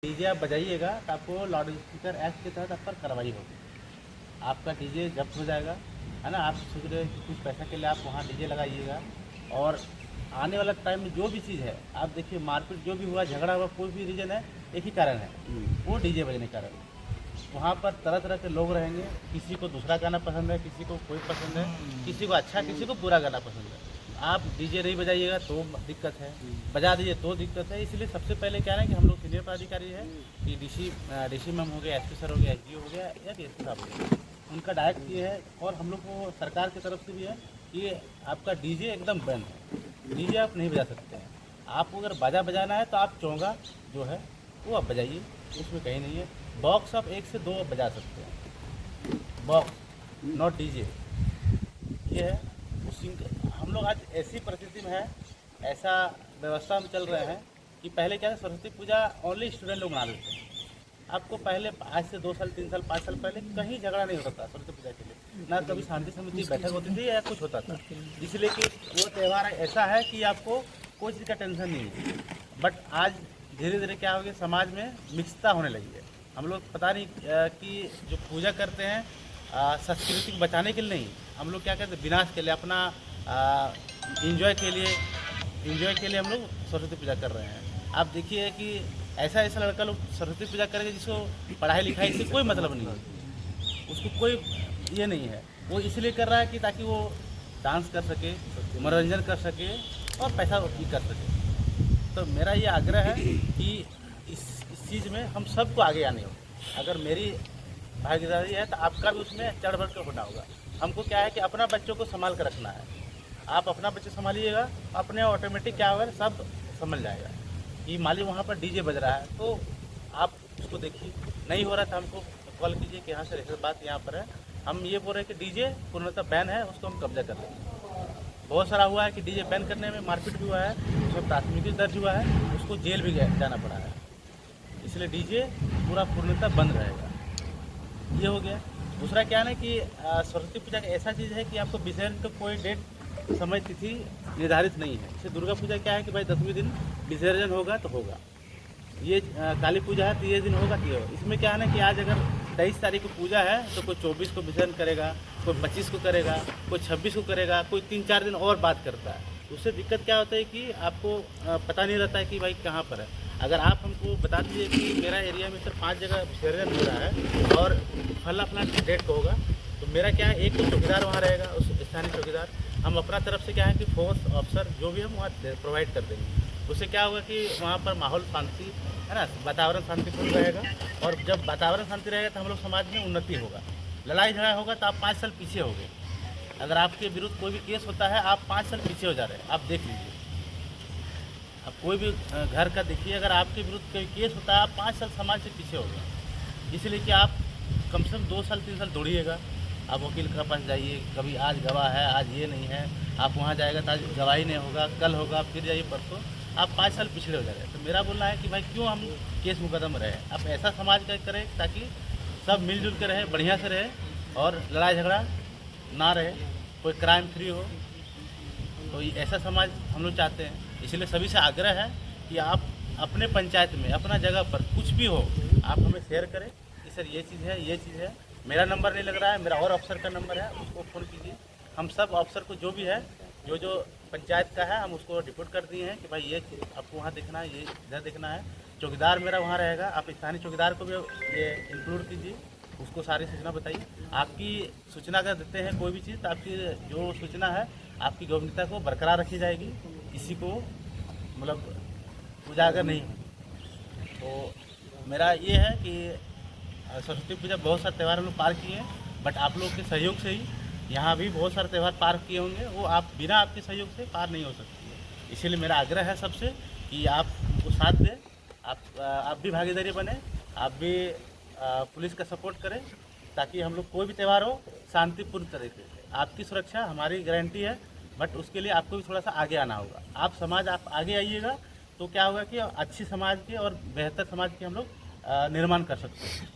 DJ आप बजाइएगा तो आपको लाउड स्पीकर एक्ट के तहत आप पर कार्रवाई होगी। आपका डीजे जब्त हो जाएगा, है ना। आप सोच रहे हैं कि कुछ पैसा के लिए आप वहाँ डीजे लगाइएगा, और आने वाला टाइम में जो भी चीज़ है, आप देखिए मारपीट जो भी हुआ, झगड़ा हुआ, कोई भी रीज़न है, एक ही कारण है, वो डीजे बजने का कारण। वहाँ पर तरह तरह के लोग रहेंगे, किसी को दूसरा गाना पसंद है, किसी को कोई पसंद है, किसी को अच्छा, किसी को बुरा गाना पसंद है। आप डीजे नहीं बजाइएगा तो दिक्कत है, बजा दीजिए तो दिक्कत है। इसलिए सबसे पहले क्या है कि हम लोग सीनियर पदाधिकारी है कि डीसी मैम हो गया, एसपी सर हो गया, एसडीओ हो गया या डीएसपी साहब हो गया, उनका डायरेक्ट ये है, और हम लोग को सरकार की तरफ से भी है कि आपका डीजे एकदम बंद है, डीजे आप नहीं बजा सकते हैं। आपको अगर बाजा बजाना है तो आप चोंगा जो है वो आप बजाइए, उसमें कहीं नहीं है। बॉक्स आप 1 से 2 आप बजा सकते हैं, बॉक्स नॉट डीजे, ये है। हम लोग आज ऐसी परिस्थिति में है, ऐसा व्यवस्था में चल रहे हैं कि पहले क्या है, सरस्वती पूजा ओनली स्टूडेंट लोग मना लेते हैं। आपको पहले आज से 2 साल 3 साल 5 साल पहले कहीं झगड़ा नहीं होता था सरस्वती पूजा के लिए, ना कभी शांति समिति बैठक होती थी या कुछ होता था, इसलिए कि वो त्यौहार ऐसा है कि आपको कोई चीज़ का टेंशन नहीं है। बट आज धीरे धीरे क्या हो गया, समाज में मिक्सता होने लगी है। हम लोग पता नहीं कि जो पूजा करते हैं संस्कृति को बचाने के लिए नहीं, हम लोग क्या कहते हैं विनाश के लिए, अपना इंजॉय के लिए हम लोग सरस्वती पूजा कर रहे हैं। आप देखिए कि ऐसा ऐसा लड़का लोग सरस्वती पूजा करेंगे जिसको पढ़ाई लिखाई से कोई मतलब नहीं है, उसको कोई ये नहीं है, वो इसलिए कर रहा है कि ताकि वो डांस कर सके, मनोरंजन कर सके और पैसा भी कर सके। तो मेरा ये आग्रह है कि इस चीज़ में हम सबको आगे आने हो। अगर मेरी भागीदारी है तो आपका भी उसमें चढ़ बढ़ कर होना होगा। हमको क्या है कि अपना बच्चों को संभाल कर रखना है। आप अपना बच्चे संभालिएगा, अपने ऑटोमेटिक क्या होगा, सब समझ जाएगा कि मान लीजिए वहाँ पर डीजे बज रहा है तो आप उसको देखिए, नहीं हो रहा था हमको कॉल कीजिए कि यहाँ से बात यहाँ पर है, हम ये बोल रहे हैं कि डीजे पूर्णतः बैन है, उसको हम कब्जा कर लेंगे। बहुत सारा हुआ है कि डीजे बैन करने में मारपीट भी हुआ है, उसमें प्राथमिकी दर्ज हुआ है, उसको जेल भी जाना पड़ा है। इसलिए डीजे पूरा पूर्णतः बंद रहेगा, ये हो गया। दूसरा क्या है ना कि सरस्वती पूजा का ऐसा चीज़ है कि आपको विसर्जन का कोई डेट समय तिथि निर्धारित नहीं है। जैसे दुर्गा पूजा क्या है कि भाई 10वें दिन विसर्जन होगा तो होगा, ये काली पूजा है तो ये दिन होगा तो ये होगा। इसमें क्या है ना कि आज अगर 23 तारीख को पूजा है तो कोई 24 को विसर्जन करेगा, कोई 25 को करेगा, कोई 26 को करेगा, कोई 3-4 दिन और बात करता है। उससे दिक्कत क्या होता है कि आपको पता नहीं रहता है कि भाई कहाँ पर है। अगर आप हमको बता दीजिए कि मेरा एरिया में सिर्फ 5 जगह विसर्जन हो रहा है और फला फला डेट को होगा, तो मेरा क्या है, एक तो चौकीदार वहाँ रहेगा, उस स्थानीय चौकीदार। हम अपना तरफ से क्या है कि फोर्स ऑफिसर जो भी हम वहाँ प्रोवाइड कर देंगे। उससे क्या होगा कि वहाँ पर माहौल शांति है ना, वातावरण शांतिपूर्ण रहेगा। और जब वातावरण शांति रहेगा तो हम लोग समाज में उन्नति होगा। लड़ाई झगड़ा होगा तो आप 5 साल पीछे हो गए। अगर आपके विरुद्ध कोई भी केस होता है, आप 5 साल पीछे हो जा रहे हैं। आप देख लीजिए, अब कोई भी घर का देखिए, अगर आपके विरुद्ध कोई केस होता है, आप 5 साल समाज से पीछे हो गए। इसलिए कि आप कम से कम 2 साल 3 साल दौड़िएगा। आप वकील के पास जाइए, कभी आज गवाह है, आज ये नहीं है, आप वहाँ जाएगा तो आज गवाही नहीं होगा, कल होगा, फिर जाइए परसों, आप 5 साल पिछड़े हो जा रहे हैं। तो मेरा बोलना है कि भाई क्यों हम केस मुकदम रहे, आप ऐसा समाज का करें ताकि सब मिलजुल के रहे, बढ़िया से रहे और लड़ाई झगड़ा ना रहे, कोई क्राइम फ्री हो। तो ऐसा समाज हम लोग चाहते हैं। इसलिए सभी से आग्रह है कि आप अपने पंचायत में, अपना जगह पर कुछ भी हो, आप हमें शेयर करें कि सर ये चीज़ है, ये चीज़ है। मेरा नंबर नहीं लग रहा है, मेरा और अफसर का नंबर है, उसको फ़ोन कीजिए। हम सब अफसर को जो भी है, जो पंचायत का है, हम उसको रिपोर्ट कर दिए हैं कि भाई ये आपको वहाँ देखना है, ये इधर देखना है। चौकीदार मेरा वहाँ रहेगा, आप स्थानीय चौकीदार को भी ये इंक्लूड कीजिए, उसको सारी सूचना बताइए। आपकी सूचना अगर देते हैं कोई भी चीज़, तो आपकी जो सूचना है आपकी गोपनीयता को बरकरार रखी जाएगी, किसी को मतलब उजागर नहीं। तो मेरा ये है कि सरस्वती पूजा बहुत सारे त्यौहार हम लोग पार किए हैं, बट आप लोग के सहयोग से ही यहाँ भी बहुत सारे त्यौहार पार किए होंगे, वो आप बिना आपके सहयोग से पार नहीं हो सकती है। इसीलिए मेरा आग्रह है सबसे कि आप उनको साथ दें, आप भी भागीदारी बने, आप भी पुलिस का सपोर्ट करें, ताकि हम लोग कोई भी त्यौहार हो शांतिपूर्ण तरीके से। आपकी सुरक्षा हमारी गारंटी है, बट उसके लिए आपको भी थोड़ा सा आगे आना होगा। आप आगे आइएगा तो क्या होगा कि अच्छी समाज के और बेहतर समाज के हम लोग निर्माण कर सकते हैं।